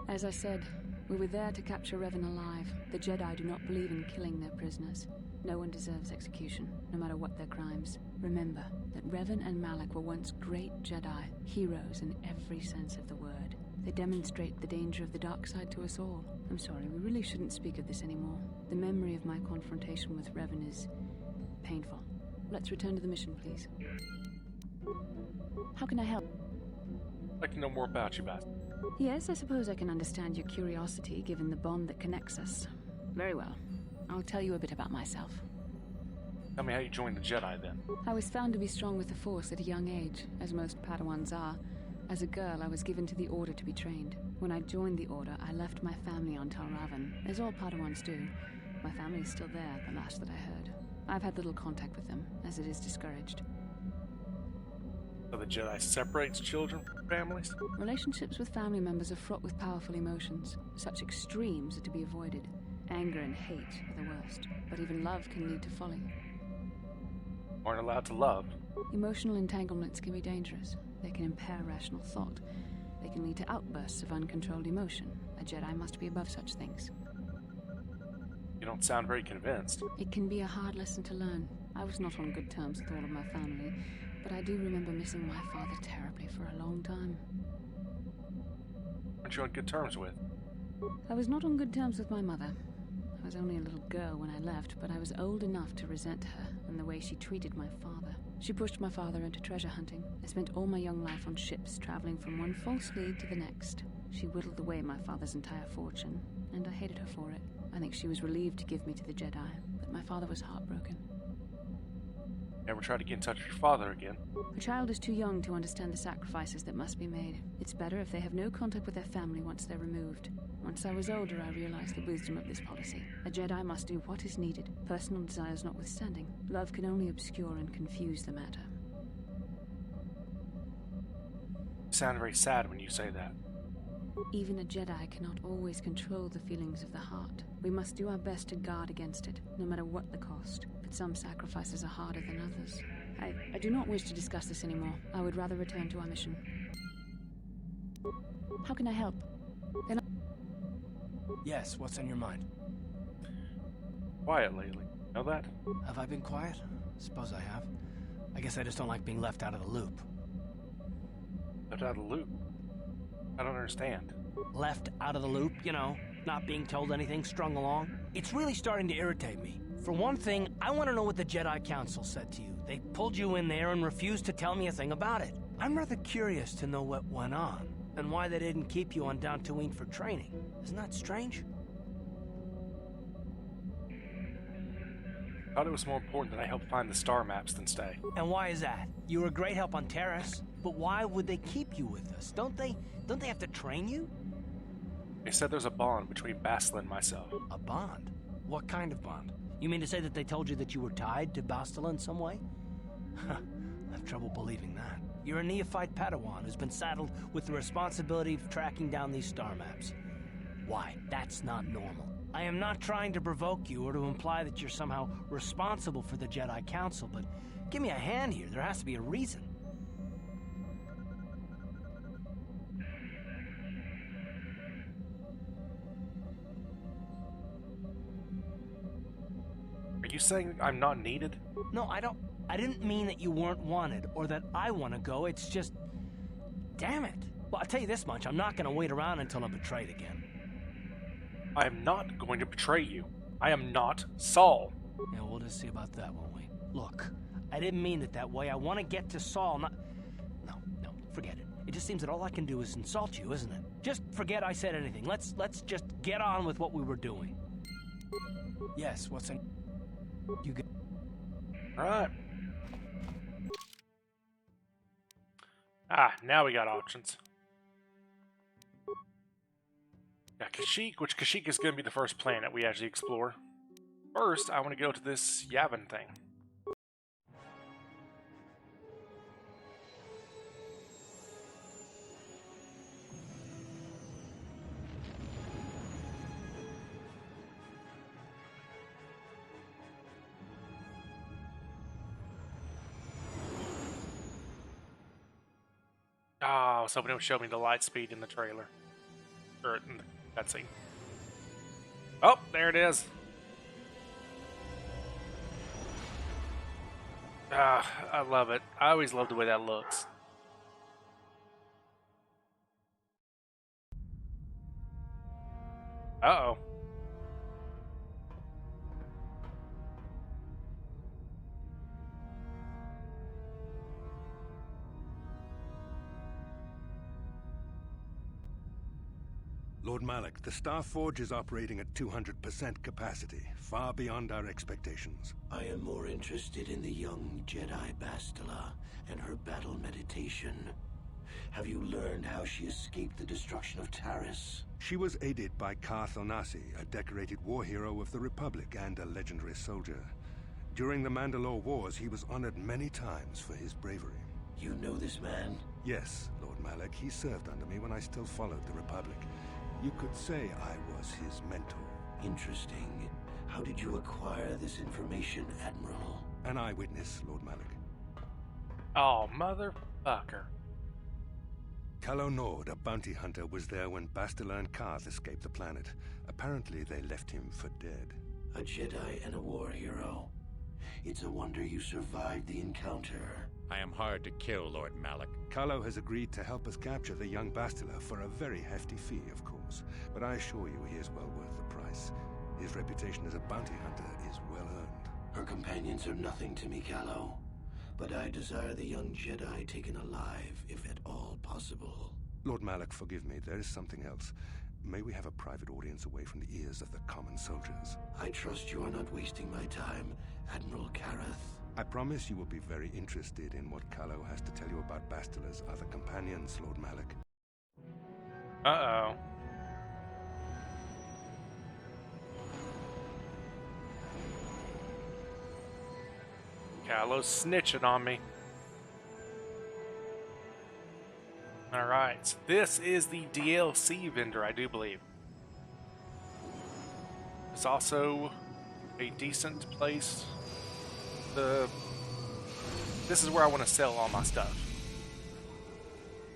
As I said, we were there to capture Revan alive. The Jedi do not believe in killing their prisoners. No one deserves execution, no matter what their crimes. Remember that Revan and Malak were once great Jedi, heroes in every sense of the word. They demonstrate the danger of the dark side to us all. I'm sorry, we really shouldn't speak of this anymore. The memory of my confrontation with Revan is painful. Let's return to the mission, please. How can I help? I'd like to know more about you, Beth. Yes, I suppose I can understand your curiosity, given the bond that connects us. Very well. I'll tell you a bit about myself. Tell me how you joined the Jedi, then. I was found to be strong with the Force at a young age, as most Padawans are. As a girl, I was given to the Order to be trained. When I joined the Order, I left my family on Talravan, as all Padawans do. My family is still there, the last that I heard. I've had little contact with them, as it is discouraged. So the Jedi separates children from families? Relationships with family members are fraught with powerful emotions. Such extremes are to be avoided. Anger and hate are the worst, but even love can lead to folly. Aren't allowed to love. Emotional entanglements can be dangerous. They can impair rational thought. They can lead to outbursts of uncontrolled emotion. A Jedi must be above such things. You don't sound very convinced. It can be a hard lesson to learn. I was not on good terms with all of my family, but I do remember missing my father terribly for a long time. Aren't you on good terms with? I was not on good terms with my mother. I was only a little girl when I left, but I was old enough to resent her and the way she treated my father. She pushed my father into treasure hunting. I spent all my young life on ships, traveling from one false lead to the next. She whittled away my father's entire fortune, and I hated her for it. I think she was relieved to give me to the Jedi, but my father was heartbroken. Never tried to get in touch with your father again? A child is too young to understand the sacrifices that must be made. It's better if they have no contact with their family once they're removed. Once I was older, I realized the wisdom of this policy. A Jedi must do what is needed, personal desires notwithstanding. Love can only obscure and confuse the matter. You sound very sad when you say that. Even a Jedi cannot always control the feelings of the heart. We must do our best to guard against it, no matter what the cost. But some sacrifices are harder than others. I do not wish to discuss this anymore. I would rather return to our mission. How can I help? Yes, what's on your mind? Quiet lately. Know that? Have I been quiet? Suppose I have. I guess I just don't like being left out of the loop. Left out of the loop? I don't understand. Left out of the loop, you know, not being told anything, strung along. It's really starting to irritate me. For one thing, I want to know what the Jedi Council said to you. They pulled you in there and refused to tell me a thing about it. I'm rather curious to know what went on, and why they didn't keep you on Dantooine for training. Isn't that strange? I thought it was more important that I help find the star maps than stay. And why is that? You were a great help on Terrace, but why would they keep you with us? Don't they have to train you? They said there's a bond between Bastila and myself. A bond? What kind of bond? You mean to say that they told you that you were tied to Bastila in some way? I have trouble believing that. You're a neophyte Padawan who's been saddled with the responsibility of tracking down these star maps. Why? That's not normal. I am not trying to provoke you or to imply that you're somehow responsible for the Jedi Council, but give me a hand here. There has to be a reason. Are you saying I'm not needed? No, I didn't mean that you weren't wanted or that I want to go. It's just... Damn it. Well, I'll tell you this much. I'm not going to wait around until I'm betrayed again. I am not going to betray you. I am not Saul. Yeah, we'll just see about that, won't we? Look, I didn't mean it that way. I want to get to Saul, not... No, forget it. It just seems that all I can do is insult you, isn't it? Just forget I said anything. Let's just get on with what we were doing. Yes, what's in... You get... Alright. Now we got options. Got Kashyyyk, which Kashyyyk is going to be the first planet we actually explore. First, I want to go to this Yavin thing. I was hoping it would show me the light speed in the trailer. Or in the cutscene. Oh, there it is. I love it. I always love the way that looks. Uh-oh. Lord Malak, the Star Forge is operating at 200% capacity, far beyond our expectations. I am more interested in the young Jedi Bastila and her battle meditation. Have you learned how she escaped the destruction of Taris? She was aided by Karth Onasi, a decorated war hero of the Republic and a legendary soldier. During the Mandalore Wars, he was honored many times for his bravery. You know this man? Yes, Lord Malak. He served under me when I still followed the Republic. You could say I was his mentor. Interesting. How did you acquire this information, Admiral? An eyewitness, Lord Malak. Oh, motherfucker. Calo Nord, a bounty hunter, was there when Bastila and Karth escaped the planet. Apparently, they left him for dead. A Jedi and a war hero. It's a wonder you survived the encounter. I am hard to kill, Lord Malak. Calo has agreed to help us capture the young Bastila for a very hefty fee, of course. But I assure you he is well worth the price. His reputation as a bounty hunter is well earned. Her companions are nothing to me, Calo. But I desire the young Jedi taken alive, if at all possible. Lord Malak, forgive me. There is something else. May we have a private audience away from the ears of the common soldiers? I trust you are not wasting my time, Admiral Karath. I promise you will be very interested in what Calo has to tell you about Bastila's other companions, Lord Malak. Uh-oh. Calo's snitching on me. Alright, so this is the DLC vendor, I do believe. It's also a decent place. This is where I want to sell all my stuff.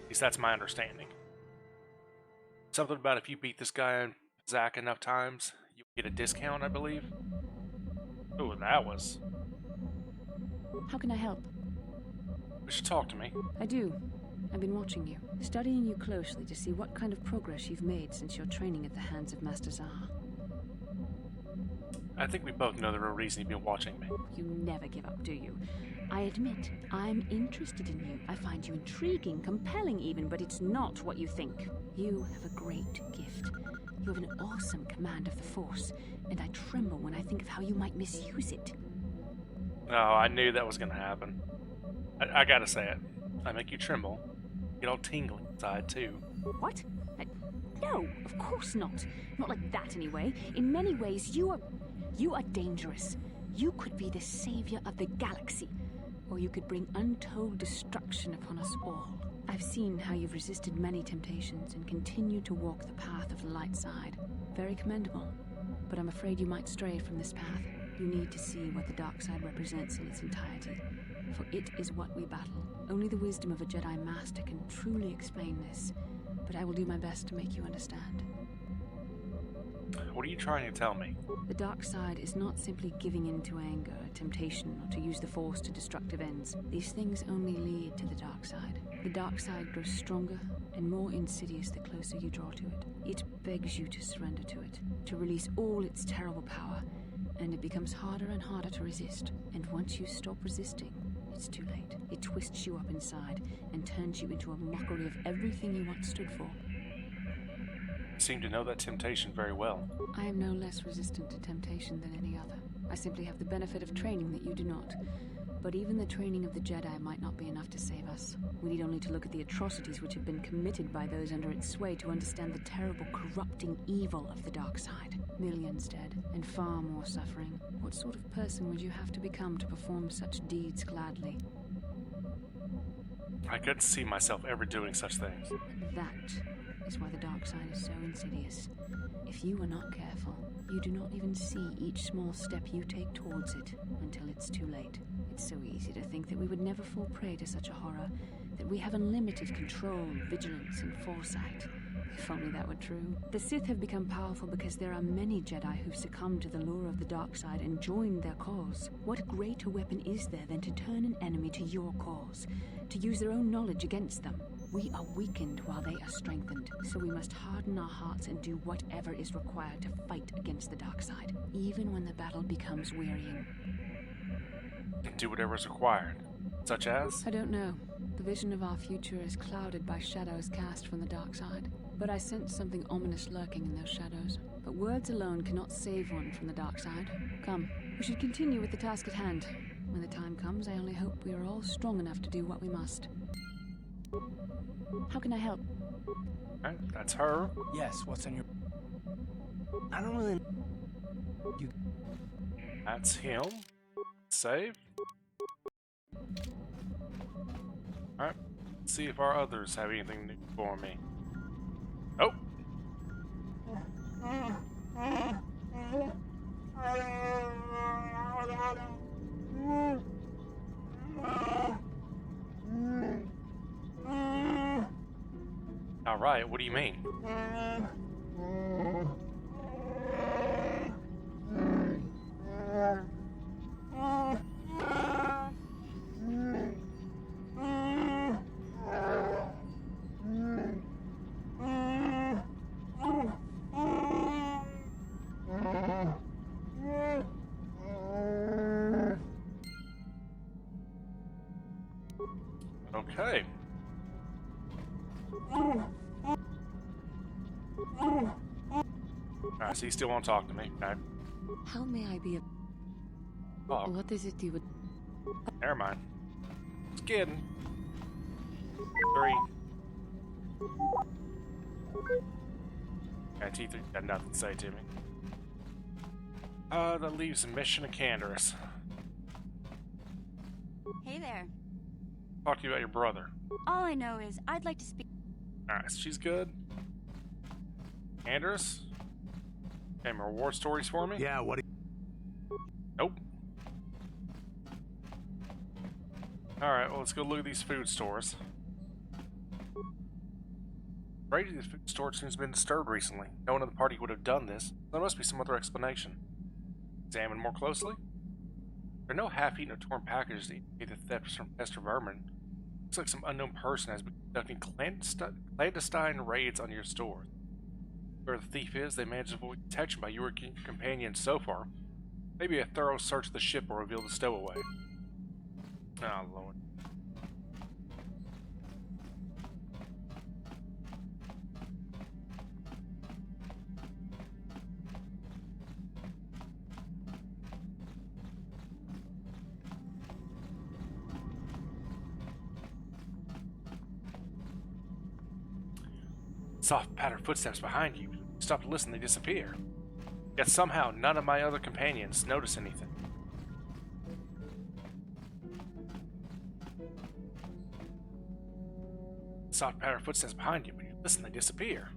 At least that's my understanding. Something about if you beat this guy in Zack enough times, you get a discount, I believe. Ooh, that was... How can I help? You should talk to me. I do. I've been watching you, studying you closely to see what kind of progress you've made since your training at the hands of Master Zahar. I think we both know the real reason you've been watching me. You never give up, do you? I admit, I'm interested in you. I find you intriguing, compelling even, but it's not what you think. You have a great gift. You have an awesome command of the Force, and I tremble when I think of how you might misuse it. Oh, I knew that was going to happen. I gotta say it. I make you tremble. Get all tingling inside, too. What? No, of course not. Not like that, anyway. In many ways, you are dangerous. You could be the savior of the galaxy, or you could bring untold destruction upon us all. I've seen how you've resisted many temptations and continued to walk the path of the light side. Very commendable. But I'm afraid you might stray from this path. You need to see what the dark side represents in its entirety. For it is what we battle. Only the wisdom of a Jedi Master can truly explain this. But I will do my best to make you understand. What are you trying to tell me? The dark side is not simply giving in to anger, temptation, or to use the Force to destructive ends. These things only lead to the dark side. The dark side grows stronger and more insidious the closer you draw to it. It begs you to surrender to it, to release all its terrible power, and it becomes harder and harder to resist. And once you stop resisting, it's too late. It twists you up inside and turns you into a mockery of everything you once stood for. You seem to know that temptation very well. I am no less resistant to temptation than any other. I simply have the benefit of training that you do not. But even the training of the Jedi might not be enough to save us. We need only to look at the atrocities which have been committed by those under its sway to understand the terrible, corrupting evil of the dark side. Millions dead, and far more suffering. What sort of person would you have to become to perform such deeds gladly? I couldn't see myself ever doing such things. That is why the dark side is so insidious. If you are not careful, you do not even see each small step you take towards it until it's too late. It's so easy to think that we would never fall prey to such a horror, that we have unlimited control, vigilance, and foresight. If only that were true. The Sith have become powerful because there are many Jedi who've succumbed to the lure of the dark side and joined their cause. What greater weapon is there than to turn an enemy to your cause, to use their own knowledge against them? We are weakened while they are strengthened, so we must harden our hearts and do whatever is required to fight against the dark side, even when the battle becomes wearying. Do whatever is required. Such as? I don't know. The vision of our future is clouded by shadows cast from the dark side. But I sense something ominous lurking in those shadows. But words alone cannot save one from the dark side. Come, we should continue with the task at hand. When the time comes, I only hope we are all strong enough to do what we must. How can I help? Right, that's her. Yes, what's on your... I don't really... You... That's him. Save. Alright, let's see if our others have anything new for me. Oh! Alright, what do you mean? Okay. Alright, so you still won't talk to me, okay? How may I be a... Oh. What is it you would... Never mind. Just kidding. 3. Okay, T3 got nothing to say to me. That leaves a mission of Canderous. Hey there. Talk to you about your brother. All I know is I'd like to speak. Alright, so she's good. Canderous? Any more war stories for me? Yeah, what do you... Nope. Alright, well, let's go look at these food stores. Brady, this food store seems to have been disturbed recently. No one in the party would have done this. There must be some other explanation. Examine more closely. There are no half-eaten or torn packages that indicate the theft is from Pester Vermin. Looks like some unknown person has been conducting clandestine raids on your store. Where the thief is, they managed to avoid detection by your companions so far. Maybe a thorough search of the ship will reveal the stowaway. Oh, Lord. Soft pattered footsteps behind you. Stop to listen, they disappear. Yet somehow none of my other companions notice anything. Soft pattered footsteps behind you. When you listen, they disappear.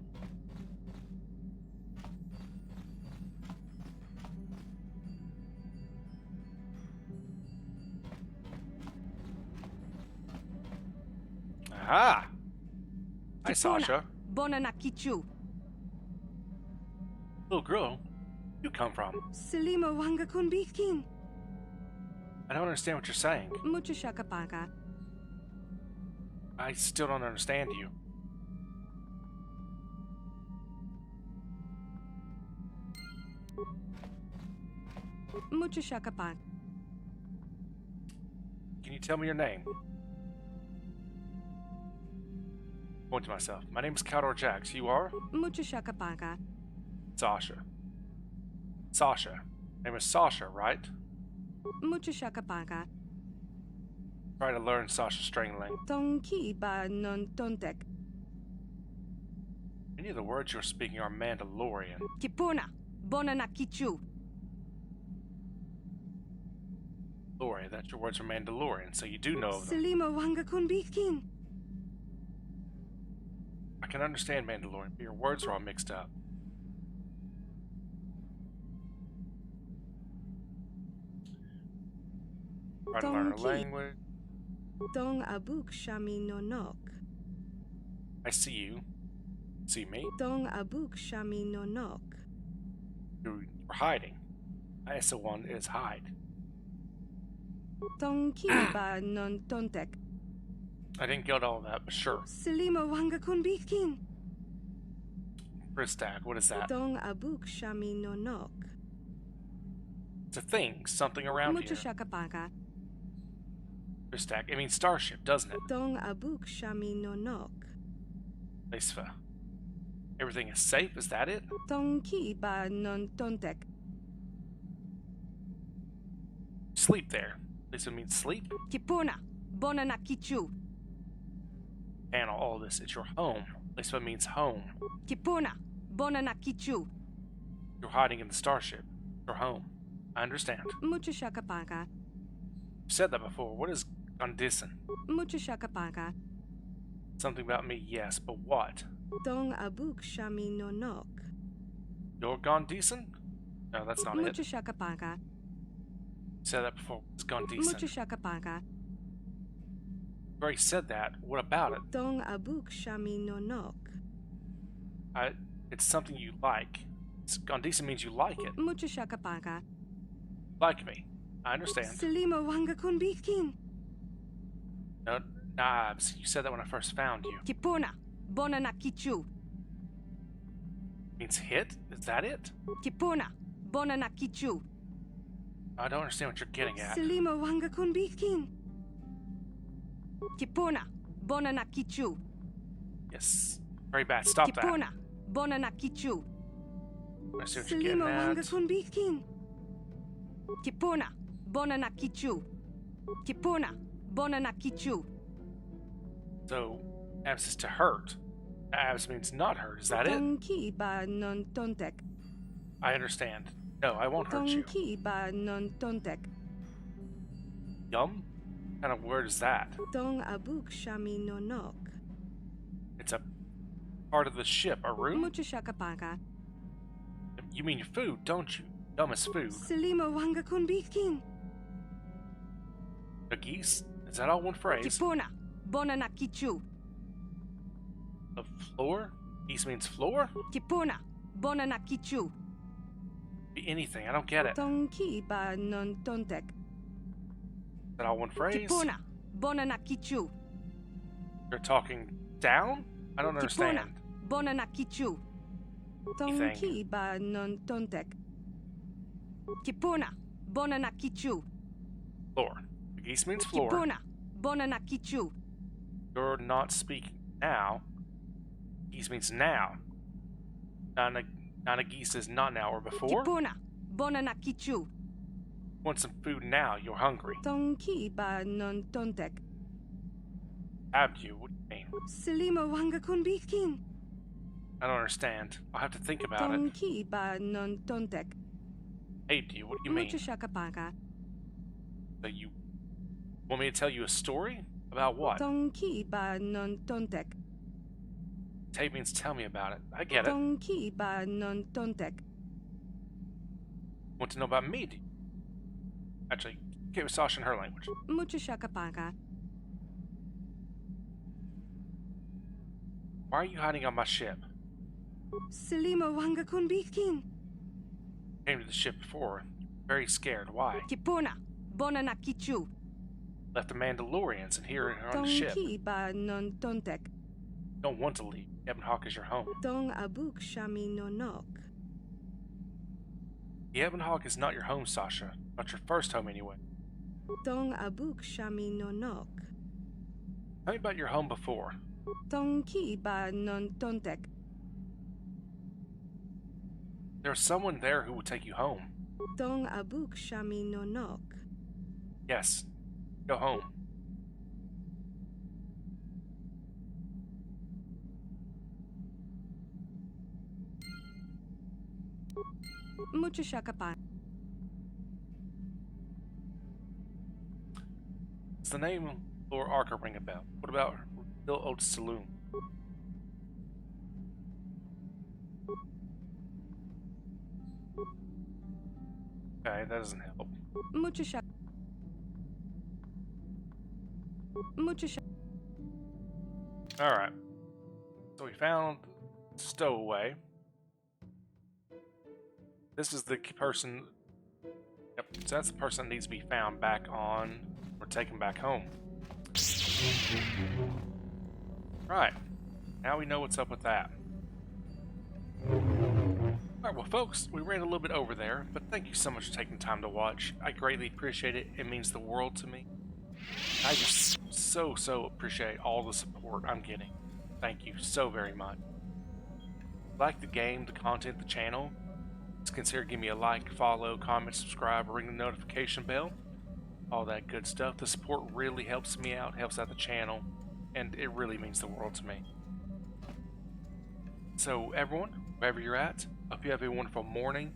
Aha! Hi, Sasha. Bonanakichu. Little girl, you come from? Selima wanga kunbikin. I don't understand what you're saying. Mucho shakapaga. I still don't understand you. Mucho shakapaga. Can you tell me your name? Point to myself. My name is KotOR Jax. You are? Mucho shakapaga. Sasha. Sasha. Name is Sasha, right? Mucho shakapaga. Try to learn Sasha Strangling. Tonki ba non tontek. Many of the words you're speaking are Mandalorian. Kipuna. Bonanakichu. Lori, that's your words are Mandalorian, so you do know of them. Selima wanga kunbikin. I can understand Mandalorian, but your words are all mixed up. Try to learn a language. Dong abuk shami no nok. I see you. See me? Dong abuk shami no nok. You're hiding. ISO1 is hide. Dong kiba non tontek. I didn't get all that, but sure. Selima wanga kunbikin. Pristak, what is that? Dong abuk shami no nok. It's a thing, something around Mucho here. shakapaga. Pristak, it means starship, doesn't it? Dong abuk shami no nok. Leisva. Everything is safe, is that it? Dong kiba non tontek. Sleep there. Leisva means sleep. Kipuna. Bonanakichu. Panel all this, it's your home. Leisva means home. Kipuna. Bonanakichu. You're hiding in the starship. Your home. I understand. Mucho shakapaga. You've said that before. What is Gondisan? Mucho shakapaga. Something about me, yes, but what? Dong abuk shami no nok. You're Gondisan? No, that's not Mucho it. shakapaga. You said that before. It's Gondisan. Mucho shakapaga. You already said that. What about it? Dong abuk shami no nok. It's something you like. Gondisan means you like it. Mucho shakapaga. Like me. I understand. Selima wanga kunbikin. No, Nabs, you said that when I first found you. Kipuna. Bonanakichu. Means hit? Is that it? Kipuna. Bonanakichu. I don't understand what you're getting at. Selima wanga kunbikin. Kipuna. Bonanakichu. Yes. Very bad. Stop that. Kipuna. Bonanakichu. I see what you're getting Selima wanga at. kunbikin. Kipuna. Bonanakichu. Kipuna. Bonanakichu. So, abs is to hurt. Abs means not hurt. Is that it? Tonki ba non tontek. I understand. No, I won't hurt you. Tonki ba non tontek. Yum? What kind of word is that? Dong abuk shami no nok. It's a part of the ship, a room? Mucho shakapaga. You mean your food, don't you? Yum is food. Selima wanga kunbikin. The geese? Is that all one phrase? Kipuna. Bonanakichu. The floor? Geese means floor? Kipuna. Bonanakichu. Be anything, I don't get it. Is Tonki ba non tontek. that all one phrase? Kipuna. Bonanakichu. You're talking down? I don't understand. Bona na kichu. Tonki ba non tontek. Kipuna. Bona na kichu. Floor. The geese means floor. Kipuna. Bona na kichu. You're not speaking now. Geese means now. Nana geese is not now or before. Kipuna. Bona na kichu. Want some food now? You're hungry. Tonki ba non tontek. Have you? What do you mean? Selimo wanga kunbikin. I don't understand. I'll have to think about it. Tonki ba non tontek. Hate you? What do you mean? Mucho shakapaka. So you want me to tell you a story? About what? Tonki ba non tontek. Tape means tell me about it. I get it. Tonki ba non tontek. Want to know about me? Do you? Actually, get with Sasha in her language. Mucho shakapaka. Why are you hiding on my ship? Selimo wanga kunbikin. Came to the ship before. Very scared. Why? Kipuna. Bona na kichu. Left the Mandalorians and here on the ship. Tonki ba non tontek. Don't want to leave. Ebon Hawk is your home. Tong abuk shami no nok. The Ebon Hawk is not your home, Sasha. Not your first home, anyway. Tong abuk shami no nok. Tell me about your home before. Tonki ba non tontek. There's someone there who will take you home. Tong abuk shami no nok. Yes. Go home. Mucho shakapa. Does the name Lord Arca ring a bell? What about Bill Old Saloon? Okay, that doesn't help. Mucho shak. Mucho shak. Alright. So we found Stowaway. This is the person. Yep, so that's the person that needs to be found back on or taken back home. Right. Now we know what's up with that. Alright, well folks, we ran a little bit over there, but thank you so much for taking time to watch. I greatly appreciate it. It means the world to me. I just so appreciate all the support I'm getting. Thank you so very much. Like the game, the content, the channel, just consider giving me a like, follow, comment, subscribe, or ring the notification bell. All that good stuff. The support really helps me out, helps out the channel, and it really means the world to me. So everyone, wherever you're at, hope you have a wonderful morning,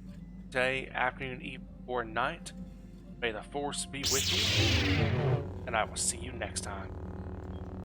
day, afternoon, evening, or night. May the Force be with you, and I will see you next time.